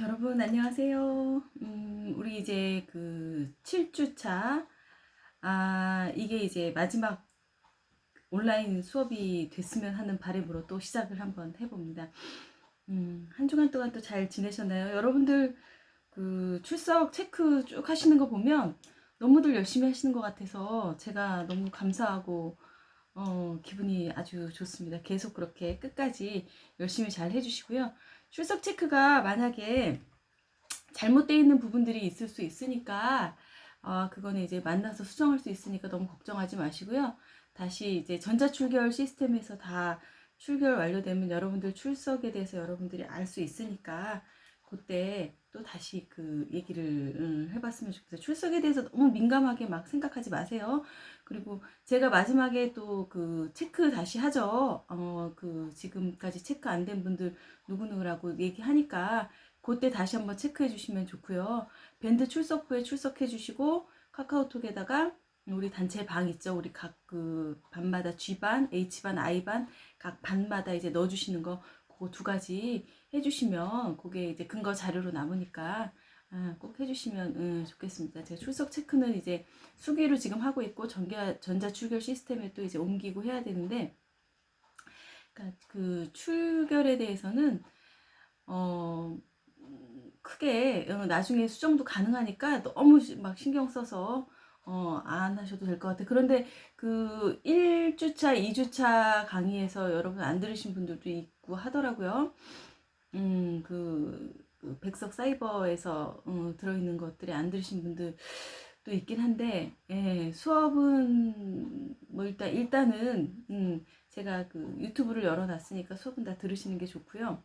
여러분 안녕하세요. 우리 이제 그 7주차 이게 이제 마지막 온라인 수업이 됐으면 하는 바람으로 또 시작을 한번 해봅니다. 한 주간 동안 또 잘 지내셨나요? 여러분들 그 출석 체크 쭉 하시는 거 보면 너무들 열심히 하시는 것 같아서 제가 너무 감사하고 기분이 아주 좋습니다. 계속 그렇게 끝까지 열심히 잘 해주시고요. 출석 체크가 만약에 잘못되어 있는 부분들이 있을 수 있으니까 그거는 이제 만나서 수정할 수 있으니까 너무 걱정하지 마시고요. 다시 이제 전자출결 시스템에서 다 출결 완료되면 여러분들 출석에 대해서 여러분들이 알 수 있으니까 그때 또 다시 그 얘기를 해봤으면 좋겠어요. 출석에 대해서 너무 민감하게 막 생각하지 마세요. 그리고 제가 마지막에 또 그 체크 다시 하죠. 그 지금까지 체크 안 된 분들 누구누구라고 얘기하니까 그때 다시 한번 체크해 주시면 좋고요. 밴드 출석 후에 출석해 주시고 카카오톡에다가 우리 단체 방 있죠. 우리 각 그 반마다 G반, H반, I반 각 반마다 이제 넣어 주시는 거 그거 두 가지 해 주시면 그게 이제 근거 자료로 남으니까 꼭 해주시면 좋겠습니다. 제가 출석 체크는 이제 수기로 지금 하고 있고 전자 출결 시스템에 또 이제 옮기고 해야 되는데, 그러니까 그 출결에 대해서는 크게 나중에 수정도 가능하니까 너무 막 신경 써서 안 하셔도 될 것 같아요. 그런데 그 1주차, 2주차 강의에서 여러분 안 들으신 분들도 있고 하더라고요. 그 백석 사이버에서 들어있는 것들이 안 들으신 분들도 있긴 한데, 예, 수업은 뭐 일단은 제가 그 유튜브를 열어놨으니까 수업은 다 들으시는 게 좋고요.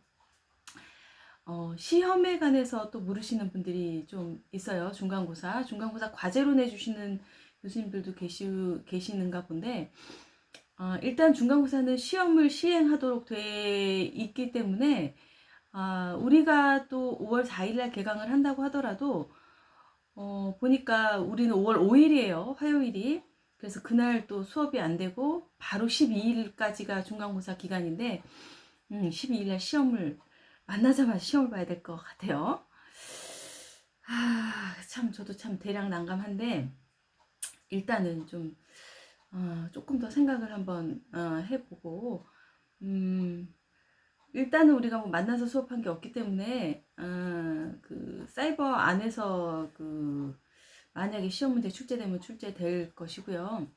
시험에 관해서 또 물으시는 분들이 좀 있어요. 중간고사 과제로 내주시는 교수님들도 계시는가 본데, 일단 중간고사는 시험을 시행하도록 돼 있기 때문에, 우리가 또 5월 4일날 개강을 한다고 하더라도, 보니까 우리는 5월 5일이에요. 화요일이. 그래서 그날 또 수업이 안 되고, 바로 12일까지가 중간고사 기간인데, 12일날 시험을 만나자마자 시험을 봐야 될 것 같아요. 참 저도 참 대략 난감한데 일단은 좀 조금 더 생각을 한번 해보고, 일단은 우리가 뭐 만나서 수업한 게 없기 때문에 그 사이버 안에서 그 만약에 시험 문제 출제되면 출제될 것이고요.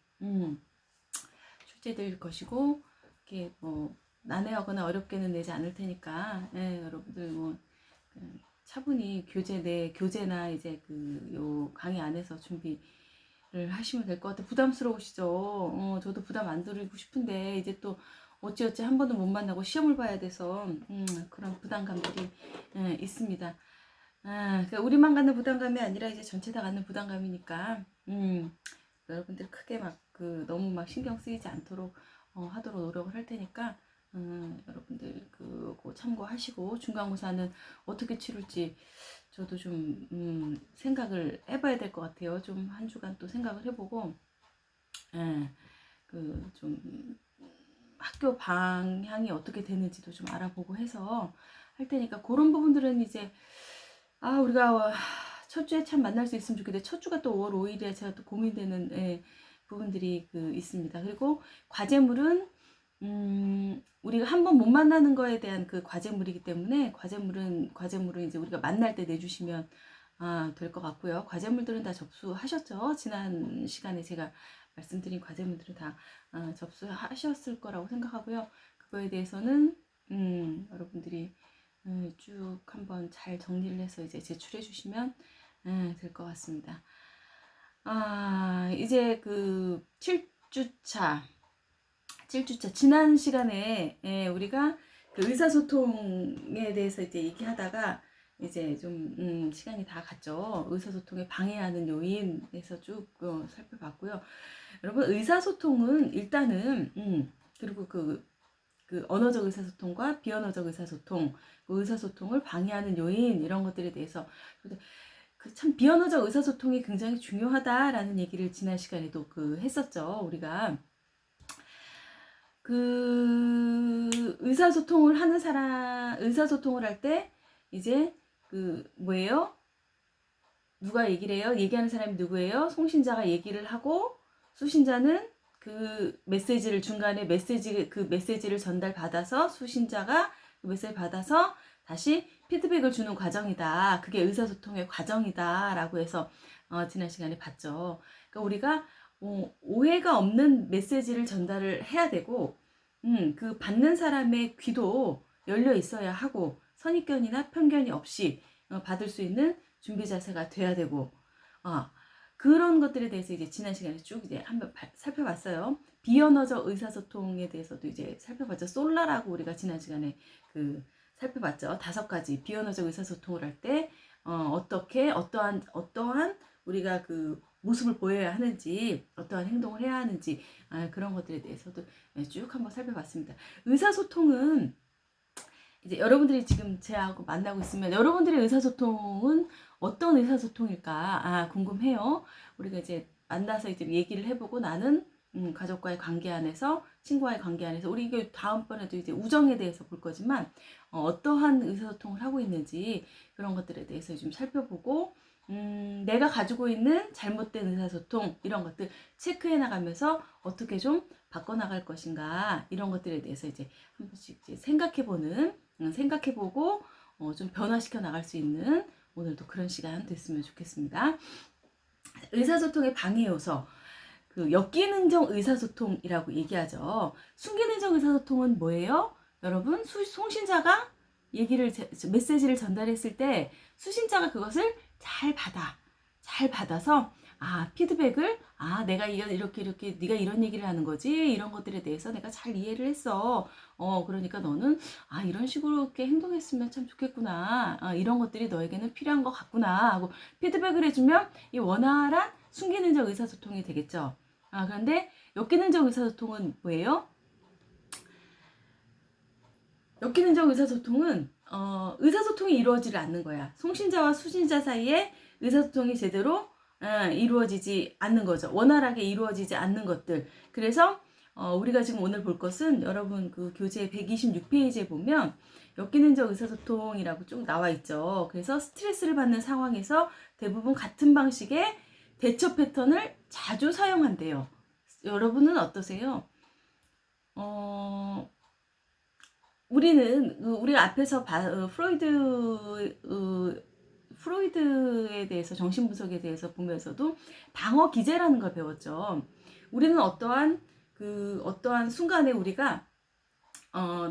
출제될 것이고, 이게 뭐 난해하거나 어렵게는 내지 않을 테니까, 여러분들 뭐 차분히 교재나 이제 그 요 강의 안에서 준비를 하시면 될 것 같아요. 부담스러우시죠? 저도 부담 안 드리고 싶은데 이제 또 어찌어찌 한 번도 못 만나고 시험을 봐야 돼서 그런 부담감들이 있습니다. 그러니까 우리만 갖는 부담감이 아니라 이제 전체 다 갖는 부담감이니까 여러분들 크게 막 그 너무 막 신경 쓰이지 않도록 하도록 노력을 할 테니까 여러분들 그거 참고하시고, 중간고사는 어떻게 치룰지 저도 좀 생각을 해봐야 될 것 같아요. 좀 한 주간 또 생각을 해보고, 그 좀 학교 방향이 어떻게 되는지도 좀 알아보고 해서 할 테니까, 그런 부분들은 이제 우리가 첫 주에 참 만날 수 있으면 좋겠는데 첫 주가 또 5월 5일이라 제가 또 고민되는 부분들이 그 있습니다. 그리고 과제물은 우리가 한 번 못 만나는 거에 대한 그 과제물이기 때문에 과제물은 이제 우리가 만날 때 내주시면 될 것 같고요. 과제물들은 다 접수하셨죠? 지난 시간에 제가 말씀드린 과제물들은 다 접수하셨을 거라고 생각하고요. 그거에 대해서는 여러분들이 쭉 한번 잘 정리를 해서 이제 제출해 주시면 될 것 같습니다. 이제 그 7주차 지난 시간에 우리가 그 의사소통에 대해서 이제 얘기하다가 이제 좀 시간이 다 갔죠. 의사소통에 방해하는 요인에서 쭉 살펴봤고요. 여러분, 의사소통은 일단은 그리고 그 언어적 의사소통과 비언어적 의사소통, 그 의사소통을 방해하는 요인 이런 것들에 대해서 참 비언어적 의사소통이 굉장히 중요하다라는 얘기를 지난 시간에도 그 했었죠. 우리가 그 의사소통을 할 때 이제 그 뭐예요? 누가 얘기를 해요? 얘기하는 사람이 누구예요? 송신자가 얘기를 하고 수신자는 그 메시지를 중간에 그 메시지를 전달받아서 수신자가 그 메시지를 받아서 다시 피드백을 주는 과정이다. 그게 의사소통의 과정이다라고 해서 지난 시간에 봤죠. 그러니까 우리가 오해가 없는 메시지를 전달을 해야 되고 그 받는 사람의 귀도 열려 있어야 하고 선입견이나 편견이 없이 받을 수 있는 준비 자세가 돼야 되고 그런 것들에 대해서 이제 지난 시간에 쭉 이제 한번 살펴봤어요. 비언어적 의사소통에 대해서도 이제 살펴봤죠. 솔라라고 우리가 지난 시간에 그 살펴봤죠. 5가지 비언어적 의사소통을 할 때 어떻게 어떠한 우리가 그 모습을 보여야 하는지 어떠한 행동을 해야 하는지 그런 것들에 대해서도 쭉 한번 살펴봤습니다. 의사소통은 이제 여러분들이 지금 제하고 만나고 있으면 여러분들의 의사소통은 어떤 의사소통일까 궁금해요. 우리가 이제 만나서 이제 얘기를 해보고 나는 가족과의 관계 안에서 친구와의 관계 안에서 우리 이게 다음번에도 이제 우정에 대해서 볼 거지만 어떠한 의사소통을 하고 있는지 그런 것들에 대해서 좀 살펴보고 내가 가지고 있는 잘못된 의사소통 이런 것들 체크해 나가면서 어떻게 좀 바꿔나갈 것인가 이런 것들에 대해서 이제 한 번씩 이제 생각해보고 좀 변화시켜 나갈 수 있는 오늘도 그런 시간 됐으면 좋겠습니다. 의사소통의 방해 요소 그 엮이는적 의사소통이라고 얘기하죠. 숨기는적 의사소통은 뭐예요? 여러분 송신자가 메시지를 전달했을 때 수신자가 그것을 잘 받아서 피드백을 내가 이렇게 네가 이런 얘기를 하는 거지 이런 것들에 대해서 내가 잘 이해를 했어. 그러니까 너는 이런 식으로 이렇게 행동했으면 참 좋겠구나. 이런 것들이 너에게는 필요한 것 같구나 하고 피드백을 해주면 이 원활한 숨기는적 의사소통이 되겠죠. 그런데 엮이는적 의사소통은 뭐예요? 엮이는적 의사소통은 의사소통이 이루어지지 않는 거야. 송신자와 수신자 사이에 의사소통이 제대로 이루어지지 않는 거죠. 원활하게 이루어지지 않는 것들. 그래서 우리가 지금 오늘 볼 것은 여러분 그 교재 126페이지에 보면 엮이는적 의사소통이라고 쭉 나와 있죠. 그래서 스트레스를 받는 상황에서 대부분 같은 방식의 대처 패턴을 자주 사용한대요. 여러분은 어떠세요? 우리가 앞에서 프로이드에 대해서 정신분석에 대해서 보면서도 방어 기제라는 걸 배웠죠. 우리는 어떠한 순간에 우리가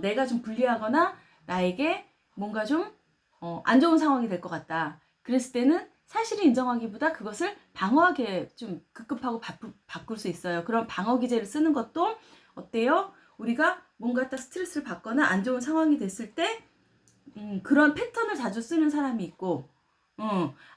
내가 좀 불리하거나 나에게 뭔가 좀 안 좋은 상황이 될 것 같다. 그랬을 때는 사실을 인정하기보다 그것을 방어하게 좀 급급하고 바꿀 수 있어요. 그런 방어 기제를 쓰는 것도 어때요? 우리가 뭔가 딱 스트레스를 받거나 안 좋은 상황이 됐을 때 그런 패턴을 자주 쓰는 사람이 있고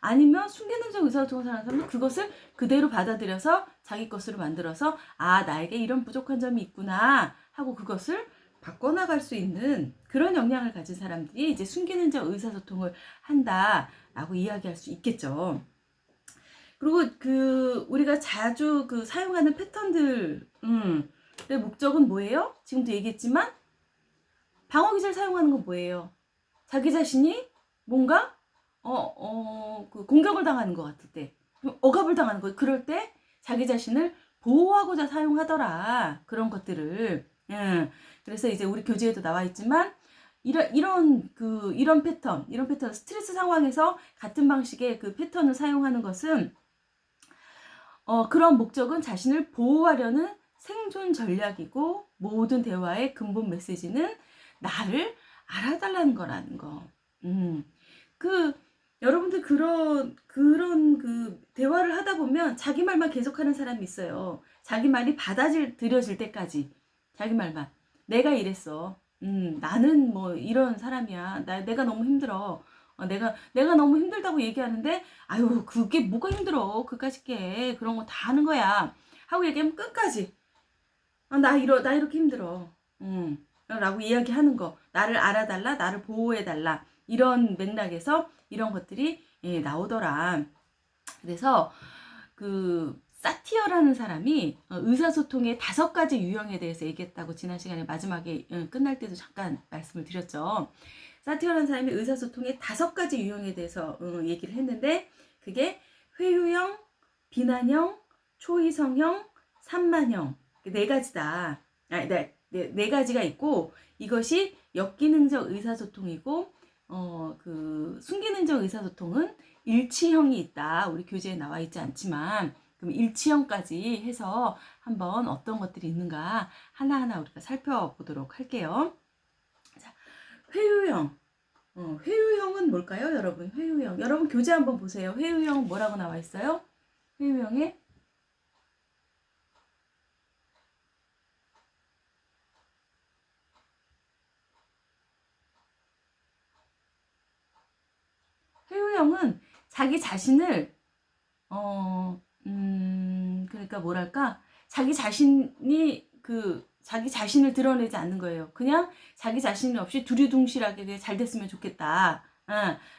아니면 숨기는적 의사소통을 하는 사람은 그것을 그대로 받아들여서 자기 것으로 만들어서 나에게 이런 부족한 점이 있구나 하고 그것을 바꿔나갈 수 있는 그런 역량을 가진 사람들이 이제 숨기는적 의사소통을 한다라고 이야기할 수 있겠죠. 그리고 우리가 자주 사용하는 패턴들 목적은 뭐예요? 지금도 얘기했지만 방어 기제를 사용하는 건 뭐예요? 자기 자신이 뭔가 공격을 당하는 것 같을 때, 억압을 당하는 거, 그럴 때 자기 자신을 보호하고자 사용하더라. 그런 것들을. 그래서 이제 우리 교재에도 나와 있지만 이런 패턴, 스트레스 상황에서 같은 방식의 그 패턴을 사용하는 것은 그런 목적은 자신을 보호하려는 생존 전략이고 모든 대화의 근본 메시지는 나를 알아달라는 거라는 거. 여러분들 그런 대화를 하다 보면 자기 말만 계속하는 사람이 있어요. 자기 말이 받아들여질 때까지 자기 말만. 내가 이랬어. 나는 뭐 이런 사람이야. 내가 너무 힘들어. 내가 너무 힘들다고 얘기하는데 아유 그게 뭐가 힘들어. 그까짓 게 그런 거 다 하는 거야. 하고 얘기하면 끝까지 나 이렇게 힘들어. 라고 이야기하는 거. 나를 알아달라. 나를 보호해달라. 이런 맥락에서 이런 것들이 나오더라. 그래서 사티어라는 사람이 의사소통의 5가지 유형에 대해서 얘기했다고 지난 시간에 마지막에 끝날 때도 잠깐 말씀을 드렸죠. 사티어라는 사람이 의사소통의 5가지 유형에 대해서 얘기를 했는데, 그게 회유형, 비난형, 초이성형, 산만형, 4가지다. 네 가지가 있고, 이것이 역기능적 의사소통이고, 그 순기능적 의사소통은 일치형이 있다. 우리 교재에 나와 있지 않지만, 그럼 일치형까지 해서 한번 어떤 것들이 있는가 하나하나 우리가 살펴보도록 할게요. 자, 회유형. 회유형은 뭘까요, 여러분? 회유형. 여러분 교재 한번 보세요. 회유형 뭐라고 나와 있어요? 회유형에 회유형은 자기 자신을 그러니까 뭐랄까, 자기 자신을 드러내지 않는 거예요. 그냥 자기 자신 없이 두리둥실하게 잘 됐으면 좋겠다,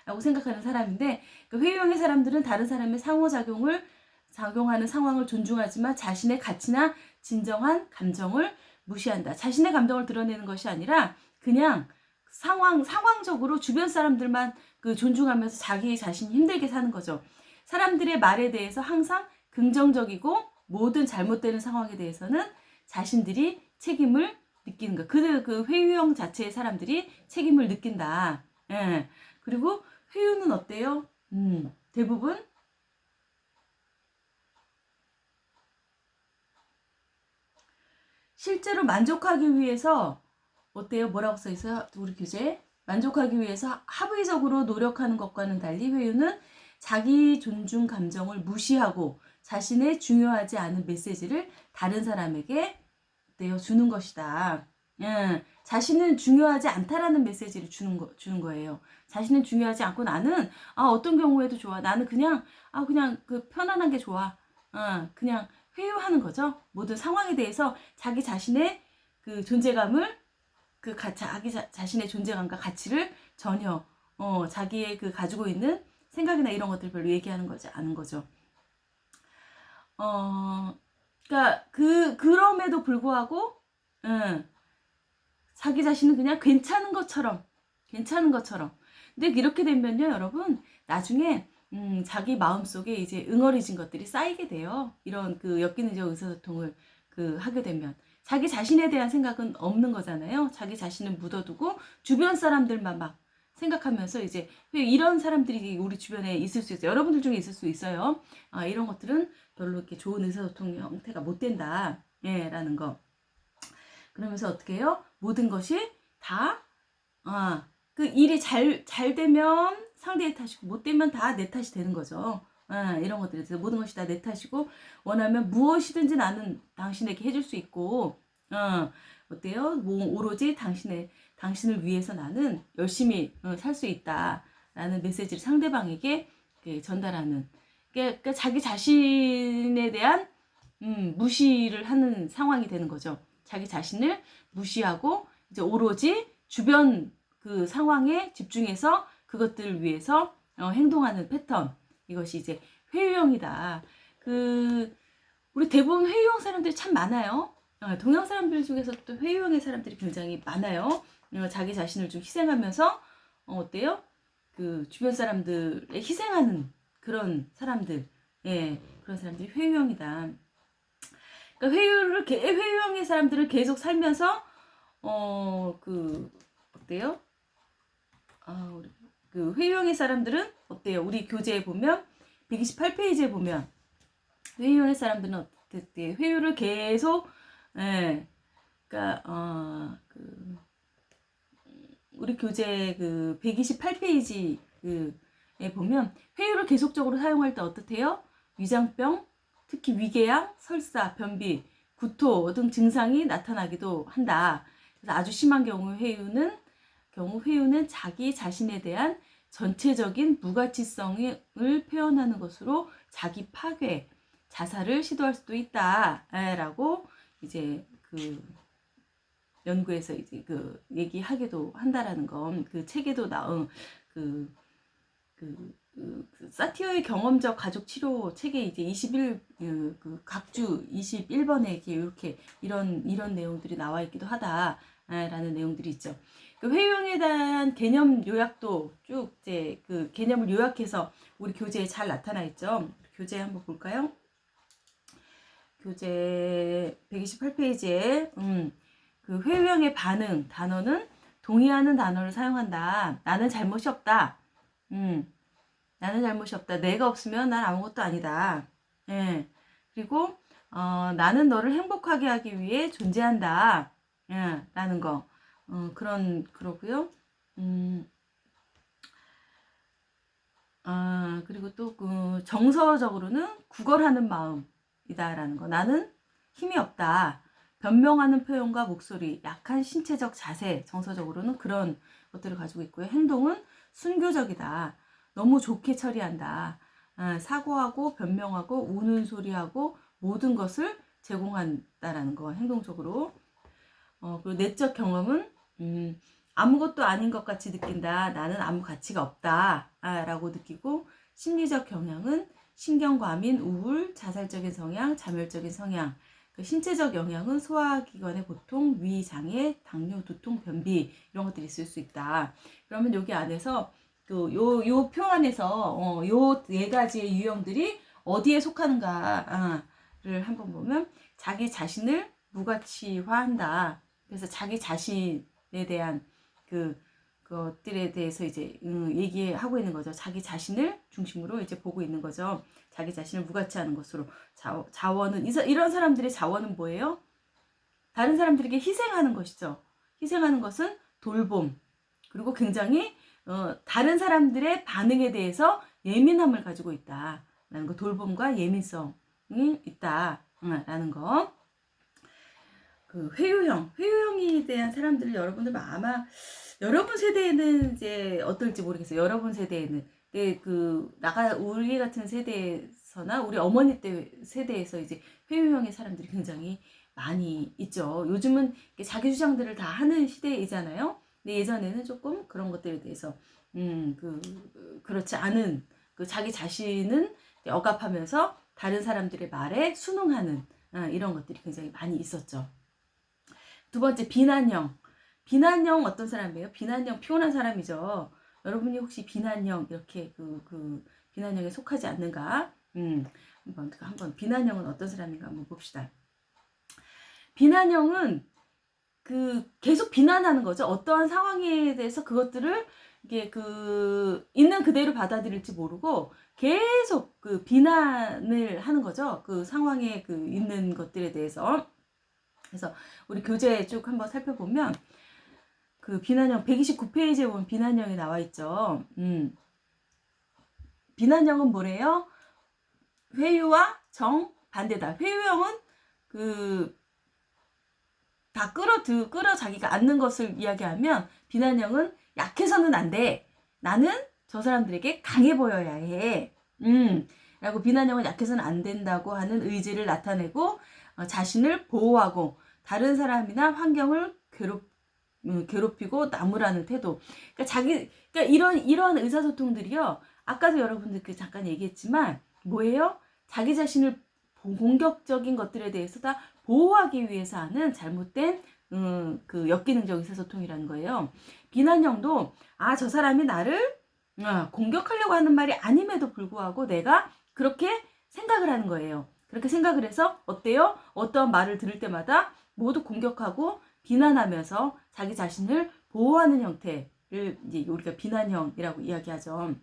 라고 생각하는 사람인데, 그 회유형의 사람들은 다른 사람의 작용하는 상황을 존중하지만 자신의 가치나 진정한 감정을 무시한다. 자신의 감정을 드러내는 것이 아니라 그냥 상황적으로 주변 사람들만 존중하면서 자기 자신이 힘들게 사는 거죠. 사람들의 말에 대해서 항상 긍정적이고, 모든 잘못되는 상황에 대해서는 자신들이 책임을 느끼는 거. 그 회유형 자체의 사람들이 책임을 느낀다. 예. 그리고 회유는 어때요? 대부분 실제로 만족하기 위해서 어때요? 뭐라고 써 있어요? 우리 교재에? 만족하기 위해서 합의적으로 노력하는 것과는 달리 회유는 자기 존중 감정을 무시하고 자신의 중요하지 않은 메시지를 다른 사람에게 주는 것이다. 자신은 중요하지 않다라는 메시지를 주는 거예요. 자신은 중요하지 않고 나는 어떤 경우에도 좋아. 나는 그냥 편안한 게 좋아. 그냥 회유하는 거죠. 모든 상황에 대해서 자기 자신의 존재감을 자기 자신의 존재감과 가치를 전혀 자기의 가지고 있는 생각이나 이런 것들 별로 얘기하는 거지 않은 거죠. 그러니까 그럼에도 불구하고 자기 자신은 그냥 괜찮은 것처럼. 근데 이렇게 되면요, 여러분, 나중에 자기 마음속에 이제 응어리진 것들이 쌓이게 돼요. 이런 역기능적 의사소통을 하게 되면 자기 자신에 대한 생각은 없는 거잖아요. 자기 자신을 묻어두고 주변 사람들만 막 생각하면서 이제 이런 사람들이 우리 주변에 있을 수 있어요. 여러분들 중에 있을 수 있어요. 이런 것들은 별로 이렇게 좋은 의사소통 형태가 못 된다. 라는 거. 그러면서 어떻게 해요? 모든 것이 다, 그 일이 잘 되면 상대의 탓이고, 못 되면 다 내 탓이 되는 거죠. 이런 것들에 대해서 모든 것이 다 내 탓이고, 원하면 무엇이든지 나는 당신에게 해줄 수 있고, 어때요? 오로지 당신을 위해서 나는 열심히 살 수 있다. 라는 메시지를 상대방에게 전달하는. 그러니까 자기 자신에 대한 무시를 하는 상황이 되는 거죠. 자기 자신을 무시하고 이제 오로지 주변 상황에 집중해서 그것들을 위해서 행동하는 패턴. 이것이 이제 회유형이다. 우리 대부분 회유형 사람들이 참 많아요. 동양 사람들 중에서 또 회유형의 사람들이 굉장히 많아요. 자기 자신을 좀 희생하면서 어때요? 주변 사람들에 희생하는 그런 사람들. 그런 사람들이 회유형이다. 그러니까 회유형의 사람들을 계속 살면서 어때요? 회유형의 사람들은 어때요? 우리 교재에 보면 128페이지에 보면 회유형의 사람들은 어떻게 회유를 계속 그러니까 우리 교재 128페이지에 보면 회유를 계속적으로 사용할 때 어떻대요? 위장병, 특히 위궤양, 설사, 변비, 구토 등 증상이 나타나기도 한다. 그래서 아주 심한 경우 회유는 자기 자신에 대한 전체적인 무가치성을 표현하는 것으로 자기 파괴, 자살을 시도할 수도 있다라고 이제 연구에서 이제 얘기하기도 한다라는 건 책에도 나온 사티어의 경험적 가족 치료 책에 이제 21 각주 21번에 이렇게 이런 내용들이 나와 있기도 하다라는 내용들이 있죠. 그 회유형에 대한 개념 요약도 쭉 이제 그 개념을 요약해서 우리 교재에 잘 나타나 있죠. 교재 한번 볼까요? 교재 128페이지에 그 회유형의 반응 단어는 동의하는 단어를 사용한다. 나는 잘못이 없다. 나는 잘못이 없다. 내가 없으면 난 아무것도 아니다. 예. 그리고 나는 너를 행복하게 하기 위해 존재한다. 예, 라는 거. 그러고요. 그리고 또 그 정서적으로는 구걸하는 마음이다라는 거. 나는 힘이 없다. 변명하는 표현과 목소리, 약한 신체적 자세, 정서적으로는 그런 것들을 가지고 있고요. 행동은 순교적이다. 너무 좋게 처리한다. 사고하고 변명하고 우는 소리하고 모든 것을 제공한다라는 거. 행동적으로. 그리고 내적 경험은 아무것도 아닌 것 같이 느낀다. 나는 아무 가치가 없다. 라고 느끼고 심리적 경향은 신경과민, 우울, 자살적인 성향, 자멸적인 성향. 그 신체적 영향은 소화기관의 고통, 위장애, 당뇨, 두통, 변비 이런 것들이 있을 수 있다. 그러면 여기 안에서 요 표 안에서 요 네 가지의 유형들이 어디에 속하는가를 한번 보면 자기 자신을 무가치화한다. 그래서 자기 자신에 대한 그것들에 대해서 이제 얘기하고 있는 거죠. 자기 자신을 중심으로 이제 보고 있는 거죠. 자기 자신을 무가치하는 것으로 자원은 이런 사람들의 자원은 뭐예요? 다른 사람들에게 희생하는 것이죠. 희생하는 것은 돌봄 그리고 굉장히 다른 사람들의 반응에 대해서 예민함을 가지고 있다라는 거. 돌봄과 예민성이 있다라는 거. 그 회유형에 대한 사람들을 여러분들 아마 여러분 세대에는 이제 어떨지 모르겠어요. 여러분 세대에는 우리 같은 세대에서나 우리 어머니 때 세대에서 이제 회유형의 사람들이 굉장히 많이 있죠. 요즘은 자기 주장들을 다 하는 시대이잖아요. 근데 예전에는 조금 그런 것들에 대해서 그렇지 않은 자기 자신은 억압하면서 다른 사람들의 말에 순응하는 이런 것들이 굉장히 많이 있었죠. 두 번째, 비난형. 비난형 어떤 사람이에요? 비난형 피곤한 사람이죠. 여러분이 혹시 비난형 이렇게 비난형에 속하지 않는가? 한번 비난형은 어떤 사람인가 한번 봅시다. 비난형은 계속 비난하는 거죠. 어떠한 상황에 대해서 그것들을 이게 있는 그대로 받아들일지 모르고 계속 비난을 하는 거죠. 그 상황에 있는 것들에 대해서. 그래서 우리 교재 쭉 한번 살펴보면 비난형 129페이지에 보면 비난형이 나와 있죠. 비난형은 뭐래요? 회유와 정 반대다. 회유형은 다 끌어 자기가 앉는 것을 이야기하면 비난형은 약해서는 안 돼. 나는 저 사람들에게 강해 보여야 해. 라고 비난형은 약해서는 안 된다고 하는 의지를 나타내고 자신을 보호하고 다른 사람이나 환경을 괴롭히고 나무라는 태도. 그러니까 이런 의사소통들이요. 아까도 여러분들 잠깐 얘기했지만 뭐예요? 자기 자신을 공격적인 것들에 대해서 다 보호하기 위해서 하는 잘못된 역기능적 의사소통이라는 거예요. 비난형도 저 사람이 나를 공격하려고 하는 말이 아님에도 불구하고 내가 그렇게 생각을 하는 거예요. 그렇게 생각을 해서 어때요? 어떠한 말을 들을 때마다 모두 공격하고 비난하면서 자기 자신을 보호하는 형태를 이제 우리가 비난형이라고 이야기하죠.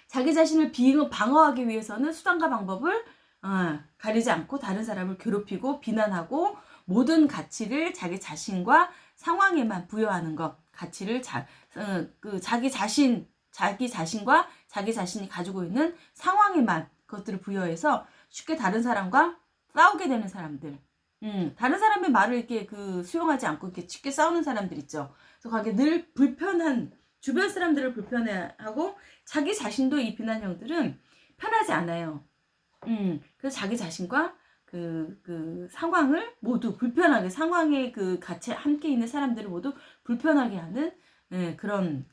자기 자신을 방어하기 위해서는 수단과 방법을 가리지 않고 다른 사람을 괴롭히고 비난하고 모든 가치를 자기 자신과 상황에만 부여하는 것. 가치를 자기 자신과 자기 자신이 가지고 있는 상황에만 그것들을 부여해서 쉽게 다른 사람과 싸우게 되는 사람들. 다른 사람의 말을 이렇게 수용하지 않고 이렇게 쉽게 싸우는 사람들 있죠. 그래서 거기에 늘 불편한 주변 사람들을 불편해하고 자기 자신도 이 비난형들은 편하지 않아요. 그래서 자기 자신과 상황을 모두 불편하게 상황에 같이 함께 있는 사람들을 모두 불편하게 하는 그런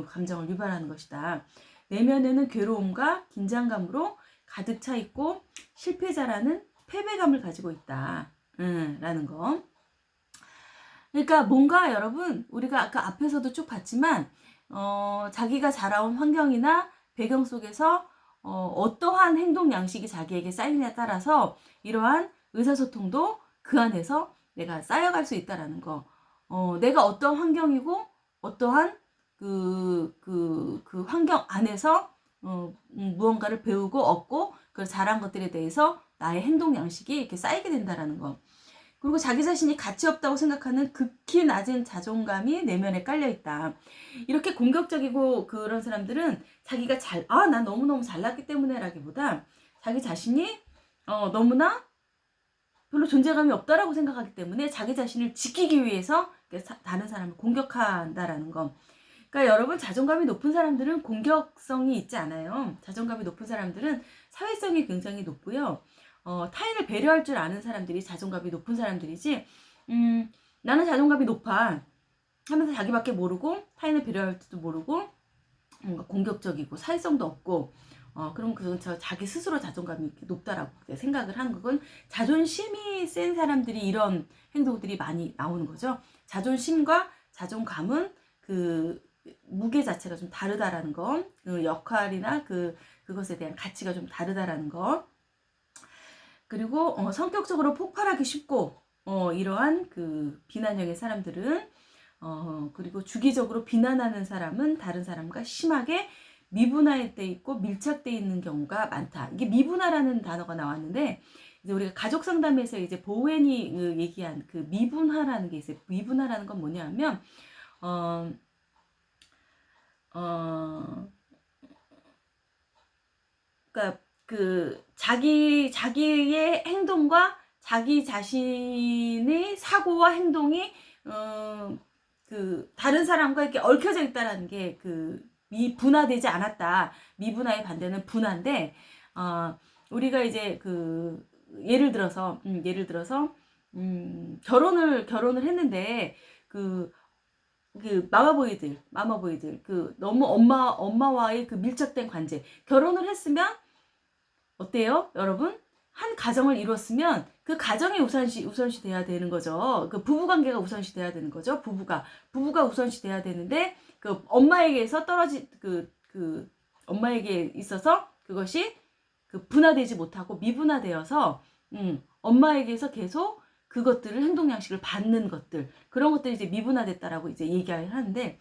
감정을 유발하는 것이다. 내면에는 괴로움과 긴장감으로 가득 차 있고 실패자라는 패배감을 가지고 있다. 라는 거. 그러니까 뭔가 여러분 우리가 아까 앞에서도 쭉 봤지만 자기가 자라온 환경이나 배경 속에서 어떠한 행동 양식이 자기에게 쌓이느냐에 따라서 이러한 의사소통도 그 안에서 내가 쌓여갈 수 있다라는 거. 내가 어떤 환경이고 어떠한 그 환경 안에서 무언가를 배우고 얻고 그 자란 것들에 대해서 나의 행동 양식이 이렇게 쌓이게 된다라는 거. 그리고 자기 자신이 가치 없다고 생각하는 극히 낮은 자존감이 내면에 깔려 있다. 이렇게 공격적이고 그런 사람들은 자기가 난 너무너무 잘났기 때문에라기보다 자기 자신이 너무나 별로 존재감이 없다라고 생각하기 때문에 자기 자신을 지키기 위해서 다른 사람을 공격한다라는 거. 그러니까 여러분 자존감이 높은 사람들은 공격성이 있지 않아요. 자존감이 높은 사람들은 사회성이 굉장히 높고요. 타인을 배려할 줄 아는 사람들이 자존감이 높은 사람들이지 나는 자존감이 높아 하면서 자기밖에 모르고 타인을 배려할 줄도 모르고 뭔가 공격적이고 사회성도 없고 그럼 저 자기 스스로 자존감이 높다라고 생각을 하는 건 자존심이 센 사람들이 이런 행동들이 많이 나오는 거죠. 자존심과 자존감은 그 무게 자체가 좀 다르다라는 거, 그 역할이나 그것에 대한 가치가 좀 다르다라는 거. 그리고 성격적으로 폭발하기 쉽고 이러한 그 비난형의 사람들은 그리고 주기적으로 비난하는 사람은 다른 사람과 심하게 미분화돼 있고 밀착돼 있는 경우가 많다. 이게 미분화라는 단어가 나왔는데 이제 우리가 가족 상담에서 이제 보웬이 얘기한 그 미분화라는 게 있어요. 미분화라는 건 뭐냐면 그러니까 그 자기의 행동과 자기 자신의 사고와 행동이 그 다른 사람과 이렇게 얽혀져 있다라는 게 그 미분화되지 않았다. 미분화의 반대는 분화인데 우리가 이제 그 예를 들어서 결혼을 했는데 그 마마보이들 그 너무 엄마와의 그 밀착된 관계 결혼을 했으면 어때요 여러분? 한 가정을 이뤘으면 그 가정이 우선시 돼야 되는 거죠. 그 부부 관계가 우선시 돼야 되는 거죠. 부부가 우선시 돼야 되는데 그 엄마에게서 그 엄마에게 있어서 그것이 그 분화되지 못하고 미분화되어서 엄마에게서 계속 그것들을 행동 양식을 받는 것들 그런 것들이 이제 미분화됐다라고 이제 얘기를 하는데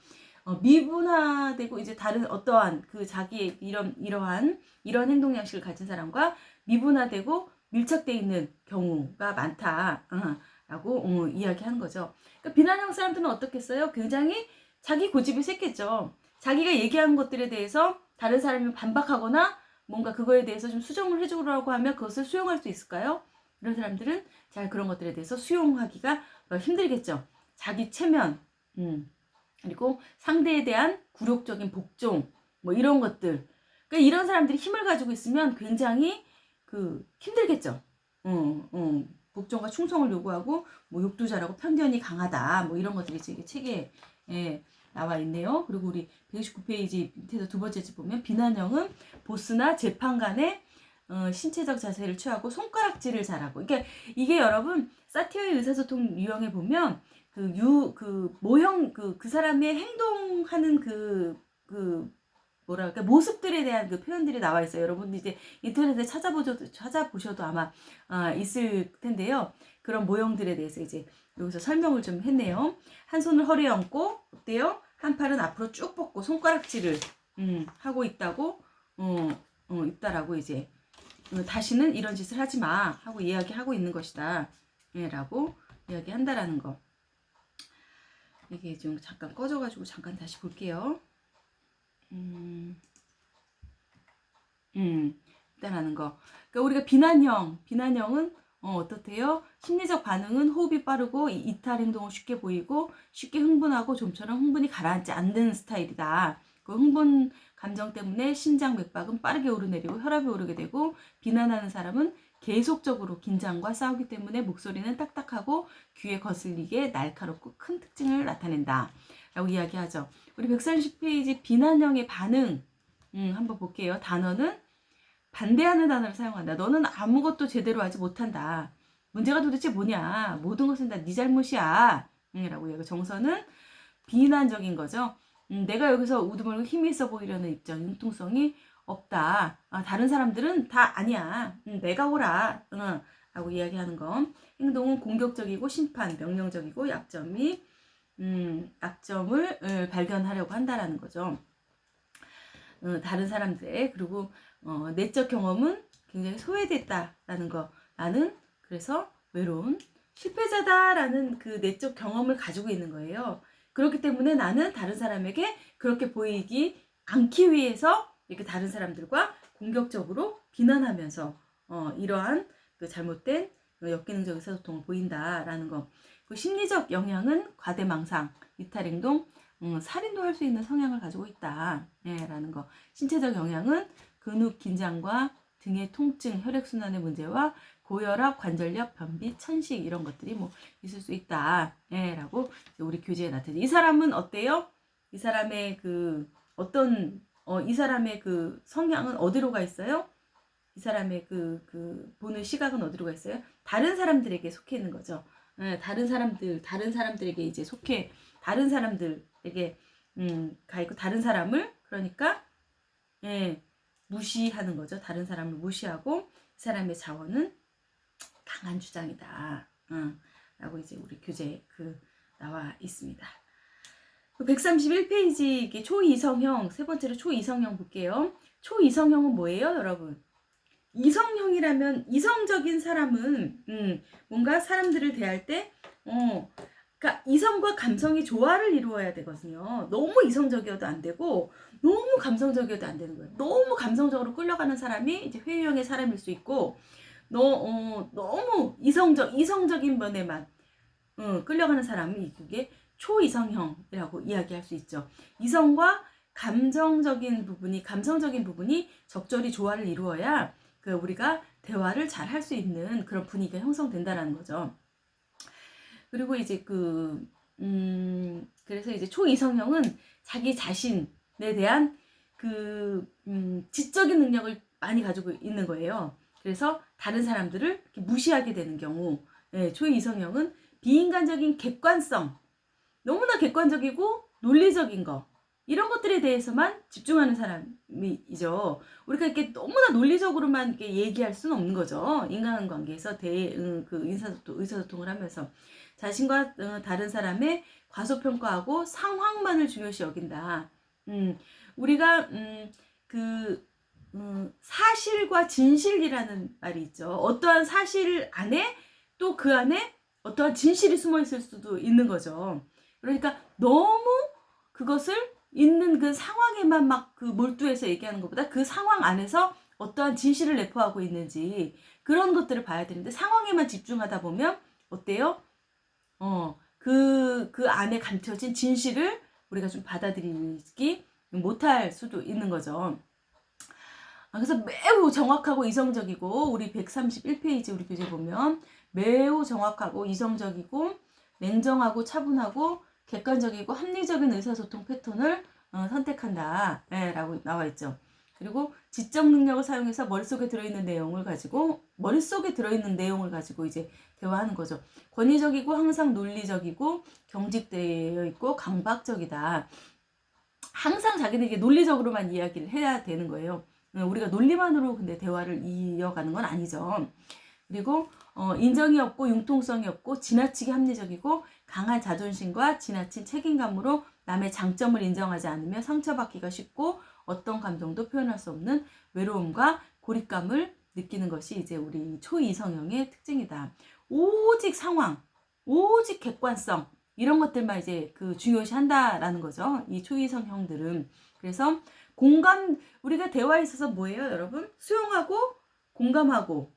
미분화되고 이제 다른 어떠한 그 자기의 이러한 행동 양식을 가진 사람과 미분화되고 밀착돼 있는 경우가 많다라고 이야기하는 거죠. 그러니까 비난형 사람들은 어떻겠어요? 굉장히 자기 고집이 셌겠죠. 자기가 얘기한 것들에 대해서 다른 사람이 반박하거나 뭔가 그거에 대해서 좀 수정을 해주라고 하면 그것을 수용할 수 있을까요? 이런 사람들은 잘 그런 것들에 대해서 수용하기가 힘들겠죠. 자기 체면, 그리고 상대에 대한 굴욕적인 복종, 뭐 이런 것들. 그러니까 이런 사람들이 힘을 가지고 있으면 굉장히 힘들겠죠. 복종과 충성을 요구하고 뭐 욕도 잘하고 편견이 강하다. 뭐 이런 것들이 제 책에 나와 있네요. 그리고 우리 129페이지 밑에서 두 번째 집 보면 비난형은 보스나 재판관의 신체적 자세를 취하고 손가락질을 잘하고. 그러니까 이게 여러분 사티어의 의사소통 유형에 보면 모형 그 사람의 행동하는 뭐랄까 모습들에 대한 그 표현들이 나와 있어요. 여러분 이제 인터넷에 찾아보셔도 아마 있을 텐데요. 그런 모형들에 대해서 이제 여기서 설명을 좀 했네요. 한 손을 허리에 얹고 어때요? 한 팔은 앞으로 쭉 뻗고 손가락질을 하고 있다고 있다라고 이제 다시는 이런 짓을 하지 마 하고 이야기하고 있는 것이다. 라고 이야기한다라는 거. 이게 좀 잠깐 꺼져가지고 잠깐 다시 볼게요. 있다라는 거. 그러니까 우리가 비난형은 어떻대요? 심리적 반응은 호흡이 빠르고 이탈 행동을 쉽게 보이고 쉽게 흥분하고 좀처럼 흥분이 가라앉지 않는 스타일이다. 그 흥분 감정 때문에 심장 맥박은 빠르게 오르내리고 혈압이 오르게 되고 비난하는 사람은 계속적으로 긴장과 싸우기 때문에 목소리는 딱딱하고 귀에 거슬리게 날카롭고 큰 특징을 나타낸다. 라고 이야기하죠. 우리 130페이지 비난형의 반응 한번 볼게요. 단어는 반대하는 단어를 사용한다. 너는 아무것도 제대로 하지 못한다. 문제가 도대체 뭐냐? 모든 것은 다 네 잘못이야. 라고 얘기하고, 정서는 비난적인 거죠. 내가 여기서 우두머리고 힘이 있어 보이려는 입장, 융통성이 없다. 다른 사람들은 다 아니야. 내가 오라. 라고 이야기하는 거. 행동은 공격적이고 심판, 명령적이고 약점을 발견하려고 한다라는 거죠. 다른 사람들의, 그리고 내적 경험은 굉장히 소외됐다라는 거. 나는 그래서 외로운 실패자다라는 그 내적 경험을 가지고 있는 거예요. 그렇기 때문에 나는 다른 사람에게 그렇게 보이기 않기 위해서 이렇게 다른 사람들과 공격적으로 비난하면서 이러한 그 잘못된 역기능적 의사소통을 보인다라는 거. 그 심리적 영향은 과대망상, 이탈행동, 살인도 할 수 있는 성향을 가지고 있다. 라는 거. 신체적 영향은 근육 긴장과 등의 통증, 혈액순환의 문제와 고혈압, 관절염, 변비, 천식 이런 것들이 뭐 있을 수 있다. 라고 우리 교재에 나타나죠. 이 사람은 어때요? 이 사람의 그 어떤 이 사람의 그 성향은 어디로 가 있어요? 이 사람의 그 보는 시각은 어디로 가 있어요? 다른 사람들에게 속해 있는 거죠. 다른 사람들에게 이제 속해, 다른 사람들에게 가 있고, 다른 사람을, 그러니까 무시하는 거죠. 다른 사람을 무시하고, 이 사람의 자원은 강한 주장이다. 라고 이제 우리 교재에 나와 있습니다. 131페이지 이게 초이성형, 세 번째로 초이성형 볼게요. 초이성형은 뭐예요, 여러분? 이성형이라면, 이성적인 사람은 뭔가 사람들을 대할 때 그러니까 이성과 감성이 조화를 이루어야 되거든요. 너무 이성적이어도 안 되고 너무 감성적이어도 안 되는 거예요. 너무 감성적으로 끌려가는 사람이 이제 회유형의 사람일 수 있고, 너무 이성적인 면에만 끌려가는 사람이 그게 초이성형이라고 이야기할 수 있죠. 이성과 감성적인 부분이 적절히 조화를 이루어야 우리가 대화를 잘 할 수 있는 그런 분위기가 형성된다는 거죠. 그리고 이제 그래서 이제 초이성형은 자기 자신에 대한 지적인 능력을 많이 가지고 있는 거예요. 그래서 다른 사람들을 이렇게 무시하게 되는 경우, 초이성형은 비인간적인 객관성, 너무나 객관적이고 논리적인 거, 이런 것들에 대해서만 집중하는 사람이죠. 우리가 이렇게 너무나 논리적으로만 이렇게 얘기할 수는 없는 거죠. 인간관계에서 의사소통을 하면서 자신과 다른 사람의 과소평가하고 상황만을 중요시 여긴다. 우리가 사실과 진실이라는 말이 있죠. 어떠한 사실 안에 또 그 안에 어떠한 진실이 숨어 있을 수도 있는 거죠. 그러니까 너무 그것을 있는 그 상황에만 막 몰두해서 얘기하는 것보다 그 상황 안에서 어떠한 진실을 내포하고 있는지 그런 것들을 봐야 되는데, 상황에만 집중하다 보면 어때요? 그 안에 감춰진 진실을 우리가 좀 받아들이기 못할 수도 있는 거죠. 그래서 매우 정확하고 이성적이고, 우리 131페이지 우리 교재 보면 매우 정확하고 이성적이고 냉정하고 차분하고 객관적이고 합리적인 의사소통 패턴을 선택한다 라고 나와 있죠. 그리고 지적 능력을 사용해서 머릿속에 들어있는 내용을 가지고 이제 대화하는 거죠. 권위적이고 항상 논리적이고 경직되어 있고 강박적이다. 항상 자기들에게 논리적으로만 이야기를 해야 되는 거예요. 우리가 논리만으로 근데 대화를 이어가는 건 아니죠. 그리고 인정이 없고 융통성이 없고 지나치게 합리적이고 강한 자존심과 지나친 책임감으로 남의 장점을 인정하지 않으며 상처받기가 쉽고 어떤 감정도 표현할 수 없는 외로움과 고립감을 느끼는 것이 이제 우리 초이성형의 특징이다. 오직 상황, 오직 객관성, 이런 것들만 이제 중요시한다라는 거죠. 이 초이성형들은. 그래서 우리가 대화에 있어서 뭐예요, 여러분? 수용하고 공감하고,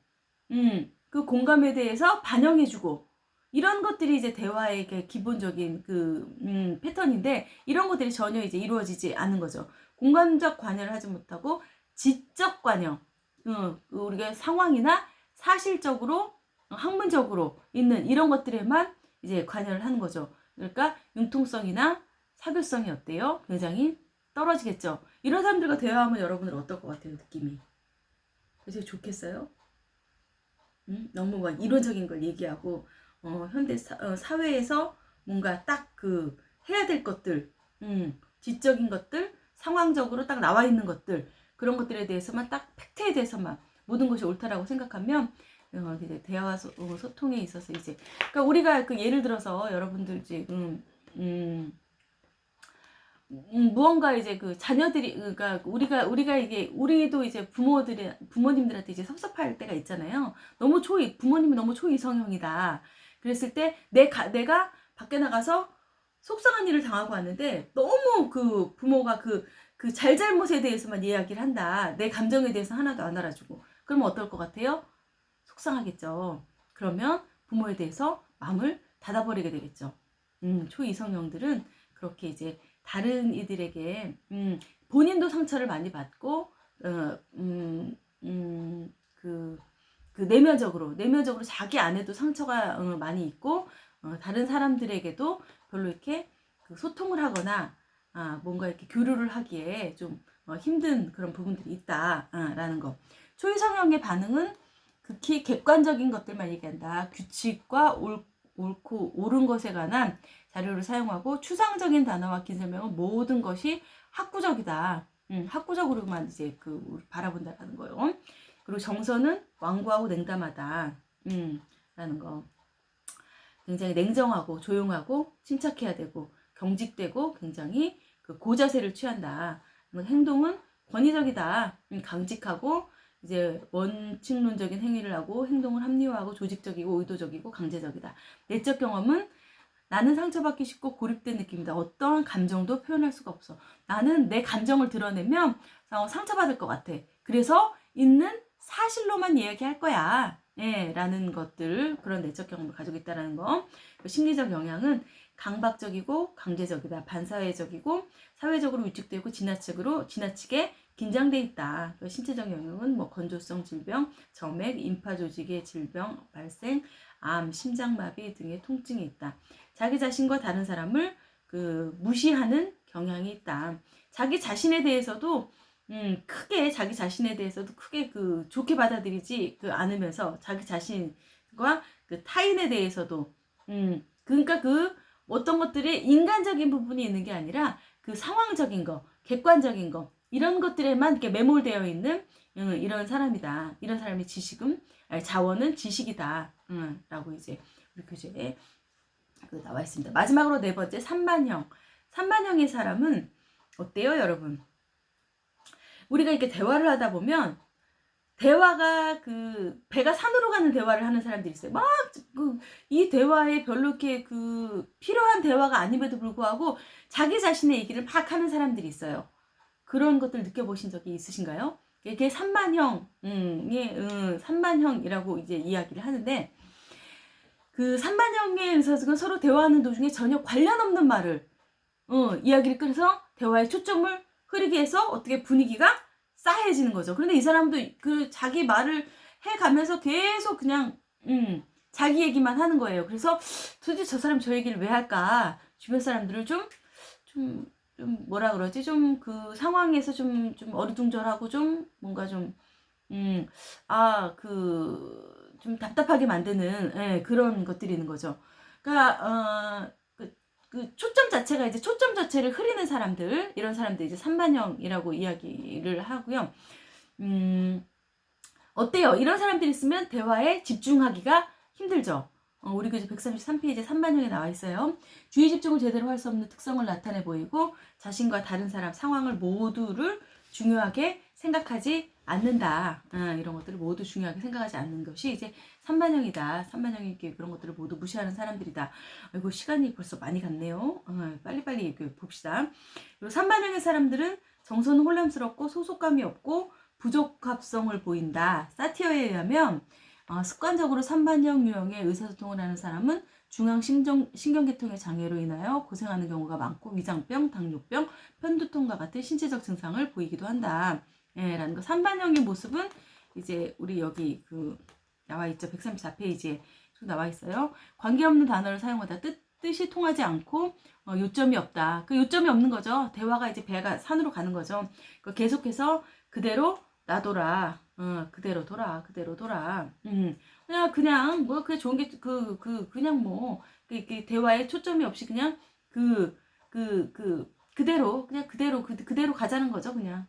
그 공감에 대해서 반영해주고, 이런 것들이 이제 대화의 기본적인 패턴인데, 이런 것들이 전혀 이제 이루어지지 않는 거죠. 공감적 관여를 하지 못하고, 지적 관여, 우리가 상황이나 사실적으로, 학문적으로 있는 이런 것들에만 이제 관여를 하는 거죠. 그러니까 융통성이나 사교성이 어때요? 굉장히 떨어지겠죠. 이런 사람들과 대화하면 여러분들 어떨 것 같아요, 느낌이? 되게 좋겠어요? 너무 막 이론적인 걸 얘기하고 현대 사회에서 뭔가 딱 그 해야 될 것들, 지적인 것들, 상황적으로 딱 나와 있는 것들, 그런 것들에 대해서만 딱 팩트에 대해서만 모든 것이 옳다라고 생각하면 이제 대화와 소통에 있어서 이제 그러니까 우리가 그 예를 들어서 여러분들 지금 무언가 이제 그 자녀들이 그러니까 우리가 이게 우리도 이제 부모님들한테 이제 섭섭할 때가 있잖아요. 부모님이 너무 초이성형이다. 그랬을 때 내가 밖에 나가서 속상한 일을 당하고 왔는데 너무 그 부모가 그 잘잘못에 대해서만 이야기를 한다. 내 감정에 대해서 하나도 안 알아주고. 그러면 어떨 것 같아요? 속상하겠죠. 그러면 부모에 대해서 마음을 닫아버리게 되겠죠. 초이성형들은 그렇게 이제 다른 이들에게 본인도 상처를 많이 받고 그 내면적으로 자기 안에도 상처가 많이 있고 다른 사람들에게도 별로 이렇게 그 소통을 하거나 뭔가 이렇게 교류를 하기에 좀 힘든 그런 부분들이 있다라는 거. 초이성형의 반응은 극히 객관적인 것들만 얘기한다. 규칙과 옳고 옳은 것에 관한 자료를 사용하고 추상적인 단어와 긴 설명은 모든 것이 학구적이다. 학구적으로만 이제 바라본다라는 거예요. 그리고 정서는 완고하고 냉담하다. 라는 거. 굉장히 냉정하고 조용하고 침착해야 되고 경직되고 굉장히 그 고자세를 취한다. 행동은 권위적이다. 강직하고 이제 원칙론적인 행위를 하고 행동을 합리화하고 조직적이고 의도적이고 강제적이다. 내적 경험은 나는 상처받기 쉽고 고립된 느낌이다. 어떠한 감정도 표현할 수가 없어. 나는 내 감정을 드러내면 상처받을 것 같아. 그래서 있는 사실로만 이야기할 거야. 라는 것들, 그런 내적 경험을 가지고 있다는 거. 심리적 영향은 강박적이고 강제적이다. 반사회적이고 사회적으로 위축되고 지나치게 긴장돼 있다. 신체적 영향은 뭐 건조성 질병, 점액, 임파 조직의 질병 발생, 암, 심장마비 등의 통증이 있다. 자기 자신과 다른 사람을 무시하는 경향이 있다. 자기 자신에 대해서도 자기 자신에 대해서도 크게 좋게 받아들이지 않으면서 자기 자신과 타인에 대해서도 그러니까 어떤 것들이 인간적인 부분이 있는 게 아니라 상황적인 거, 객관적인 거 이런 것들에만 이렇게 매몰되어 있는 이런 사람이다. 이런 사람이 자원은 지식이다. 라고 이제 우리 교재에 나와 있습니다. 마지막으로 네 번째 산만형. 산만형의 사람은 어때요, 여러분? 우리가 이렇게 대화를 하다 보면 대화가 배가 산으로 가는 대화를 하는 사람들이 있어요. 막 이 대화에 별로 이렇게 필요한 대화가 아님에도 불구하고 자기 자신의 얘기를 막 하는 사람들이 있어요. 그런 것들 느껴보신 적이 있으신가요? 이게 산만형이라고 이제 이야기를 하는데 산만형에 있어서 서로 대화하는 도중에 전혀 관련 없는 말을 이야기를 끊어서 대화의 초점을 흐리게 해서 어떻게 분위기가 싸해지는 거죠. 그런데 이 사람도 자기 말을 해가면서 계속 그냥 자기 얘기만 하는 거예요. 그래서 도대체 저 사람 저 얘기를 왜 할까? 주변 사람들을 좀 뭐라 그러지? 좀 상황에서 좀 어리둥절하고 좀 뭔가 좀 좀 답답하게 만드는 그런 것들이 있는 거죠. 그러니까 초점 자체가 이제 초점 자체를 흐리는 사람들, 이런 사람들 이제 산만형이라고 이야기를 하고요. 어때요? 이런 사람들이 있으면 대화에 집중하기가 힘들죠. 우리 교재 133페이지 산만형에 나와 있어요. 주의 집중을 제대로 할 수 없는 특성을 나타내 보이고 자신과 다른 사람, 상황을 모두를 중요하게 생각하지 않는다. 이런 것들을 모두 중요하게 생각하지 않는 것이 이제 산만형이다. 산만형이 그런 것들을 모두 무시하는 사람들이다. 아이고 시간이 벌써 많이 갔네요. 빨리빨리 봅시다. 그리고 산만형의 사람들은 정서는 혼란스럽고 소속감이 없고 부적합성을 보인다. 사티어에 의하면 습관적으로 산만형 유형의 의사소통을 하는 사람은 중앙신경계통의 장애로 인하여 고생하는 경우가 많고 위장병, 당뇨병, 편두통과 같은 신체적 증상을 보이기도 한다. 라는 거. 산만형의 모습은 이제 우리 여기 나와 있죠. 134페이지에 나와 있어요. 관계없는 단어를 사용하다 뜻이 통하지 않고 요점이 없다. 요점이 없는 거죠. 대화가 이제 배가 산으로 가는 거죠. 계속해서 그대로 놔둬라. 그대로 돌아. 그냥 뭐 그게 좋은 게 그냥 뭐 이렇게 대화에 초점이 없이 그냥 그대로 가자는 거죠. 그냥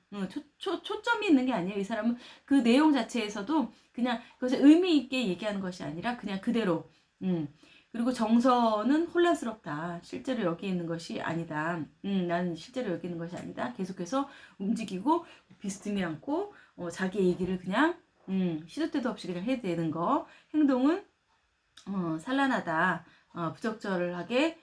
초점이 있는 게 아니에요. 이 사람은 그 내용 자체에서도 그냥 그것을 의미 있게 얘기하는 것이 아니라 그냥 그대로. 그리고 정서는 혼란스럽다. 실제로 여기 있는 것이 아니다. 나는 실제로 여기 있는 것이 아니다. 계속해서 움직이고 비스듬히 않고 자기 얘기를 그냥 시도 때도 없이 그냥 해야 되는 거. 행동은 산란하다. 부적절하게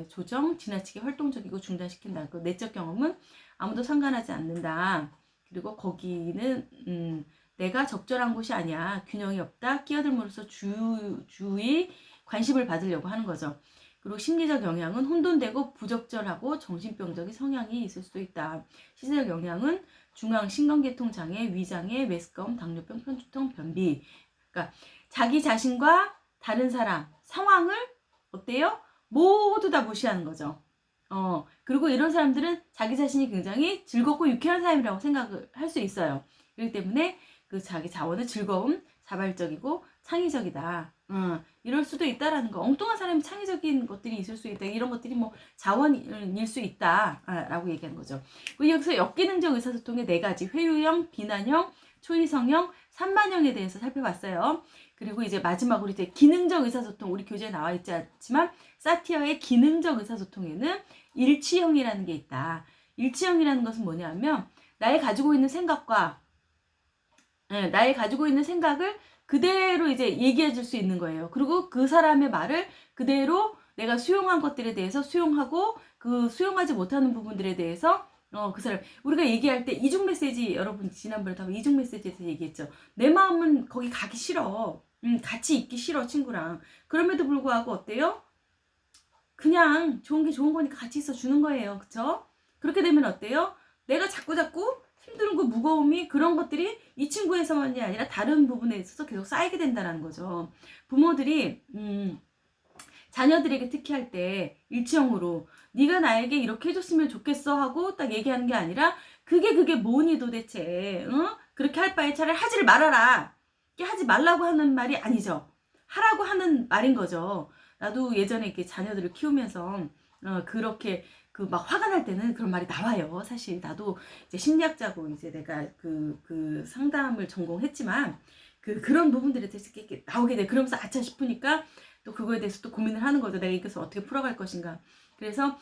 조정, 지나치게 활동적이고 중단시킨다. 그 내적 경험은 아무도 상관하지 않는다. 그리고 거기는 내가 적절한 곳이 아니야. 균형이 없다. 끼어들므로써 주의 관심을 받으려고 하는 거죠. 그리고 심리적 영향은 혼돈되고 부적절하고 정신병적인 성향이 있을 수도 있다. 신체적 영향은 중앙 신경계통 장애, 위장애, 메스꺼움, 당뇨병, 편두통, 변비. 그러니까 자기 자신과 다른 사람, 상황을 어때요? 모두 다 무시하는 거죠. 그리고 이런 사람들은 자기 자신이 굉장히 즐겁고 유쾌한 사람이라고 생각을 할 수 있어요. 그렇기 때문에 그 자기 자원은 즐거움, 자발적이고 창의적이다. 이럴 수도 있다라는 거. 엉뚱한 사람이 창의적인 것들이 있을 수 있다. 이런 것들이 뭐 자원일 수 있다라고 얘기하는 거죠. 그리고 여기서 역기능적 의사소통의 4가지 회유형, 비난형, 초이성형, 산만형에 대해서 살펴봤어요. 그리고 이제 마지막으로 이제 기능적 의사소통, 우리 교재에 나와 있지 않지만 사티어의 기능적 의사소통에는 일치형이라는 게 있다. 일치형이라는 것은 뭐냐면 나의 가지고 있는 생각과 나의 가지고 있는 생각을 그대로 이제 얘기해 줄 수 있는 거예요. 그리고 그 사람의 말을 그대로 내가 수용한 것들에 대해서 수용하고 그 수용하지 못하는 부분들에 대해서 그 사람 우리가 얘기할 때 이중 메시지 여러분 지난번에 다 이중 메시지에서 얘기했죠. 내 마음은 거기 가기 싫어. 같이 있기 싫어 친구랑. 그럼에도 불구하고 어때요? 그냥 좋은 게 좋은 거니까 같이 있어 주는 거예요. 그쵸? 그렇게 되면 어때요? 내가 자꾸 힘든 그 무거움이 그런 것들이 이 친구에서만이 아니라 다른 부분에 있어서 계속 쌓이게 된다는 거죠. 부모들이 자녀들에게 특히 할 때 일치형으로 네가 나에게 이렇게 해줬으면 좋겠어 하고 딱 얘기하는 게 아니라 그게 뭐니 도대체 그렇게 할 바에 차라리 하지를 말아라. 이게 하지 말라고 하는 말이 아니죠. 하라고 하는 말인 거죠. 나도 예전에 이렇게 자녀들을 키우면서 그렇게 그 막 화가 날 때는 그런 말이 나와요. 사실 나도 이제 심리학자고 이제 내가 그 상담을 전공했지만 그런 부분들에 대해서 이렇게 나오게 돼. 그러면서 아차 싶으니까 또 그거에 대해서 또 고민을 하는 거죠. 내가 이것을 어떻게 풀어갈 것인가. 그래서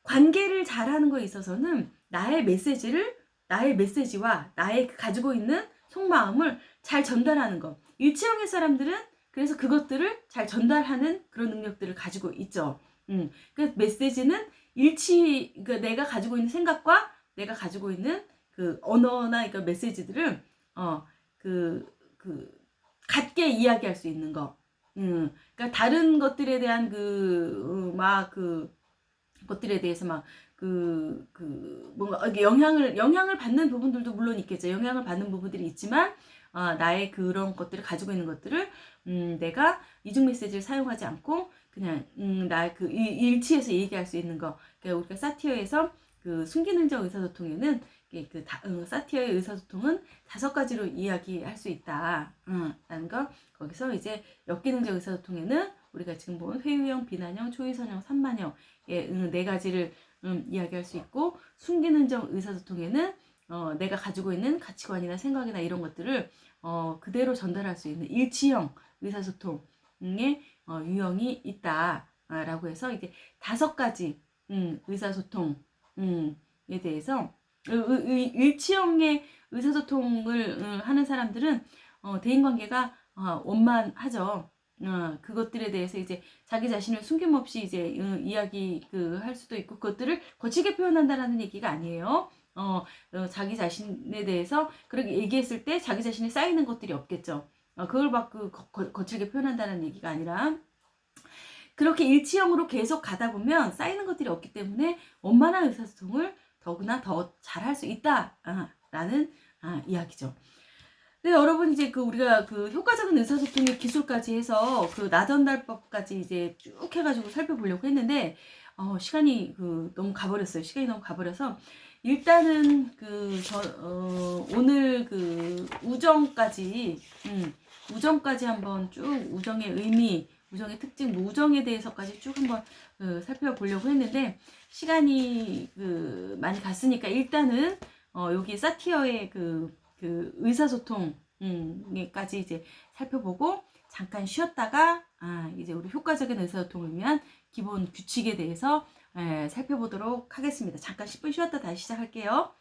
관계를 잘하는 거에 있어서는 나의 메시지와 나의 가지고 있는 속마음을 잘 전달하는 것. 일치형의 사람들은 그래서 그것들을 잘 전달하는 그런 능력들을 가지고 있죠. 그 메시지는 그러니까 내가 가지고 있는 생각과 내가 가지고 있는 그 언어나 그러니까 메시지들을 같게 이야기할 수 있는 거. 그러니까 다른 것들에 대한 것들에 대해서 뭔가 영향을 받는 부분들도 물론 있겠죠. 영향을 받는 부분들이 있지만 나의 그런 것들을 가지고 있는 것들을 내가 이중 메시지를 사용하지 않고 그냥 나의 그 일치해서 얘기할 수 있는 거. 그러니까 우리가 사티어에서 그 순기능적 의사소통에는 사티어의 의사소통은 5가지로 이야기할 수 있다. 라는 거. 거기서 이제 역기능적 의사소통에는 우리가 지금 본 회유형, 비난형, 초이선형, 산만형 4가지를 이야기할 수 있고 순기능적 의사소통에는 내가 가지고 있는 가치관이나 생각이나 이런 것들을 그대로 전달할 수 있는 일치형 의사소통의 유형이 있다라고 해서 이제 5가지 의사소통에 대해서 일치형의 의사소통을 하는 사람들은 대인관계가 원만하죠. 그것들에 대해서 이제 자기 자신을 숨김없이 이제 이야기 할 수도 있고 그것들을 거칠게 표현한다라는 얘기가 아니에요. 자기 자신에 대해서 그렇게 얘기했을 때 자기 자신에 쌓이는 것들이 없겠죠. 그걸 막 거칠게 표현한다는 얘기가 아니라 그렇게 일치형으로 계속 가다 보면 쌓이는 것들이 없기 때문에 원만한 의사소통을 더구나 더 잘할 수 있다라는 이야기죠. 네, 여러분 이제 우리가 효과적인 의사소통의 기술까지 해서 나전달법까지 이제 쭉 해가지고 살펴보려고 했는데 시간이 너무 가버렸어요. 시간이 너무 가버려서 일단은 오늘 우정까지 한번 쭉 우정의 의미, 우정의 특징, 우정에 대해서까지 쭉 한번 살펴보려고 했는데 시간이 많이 갔으니까 일단은 여기 사티어의 의사소통까지 이제 살펴보고 잠깐 쉬었다가 이제 우리 효과적인 의사소통을 위한 기본 규칙에 대해서 살펴보도록 하겠습니다. 잠깐 10분 쉬었다 다시 시작할게요.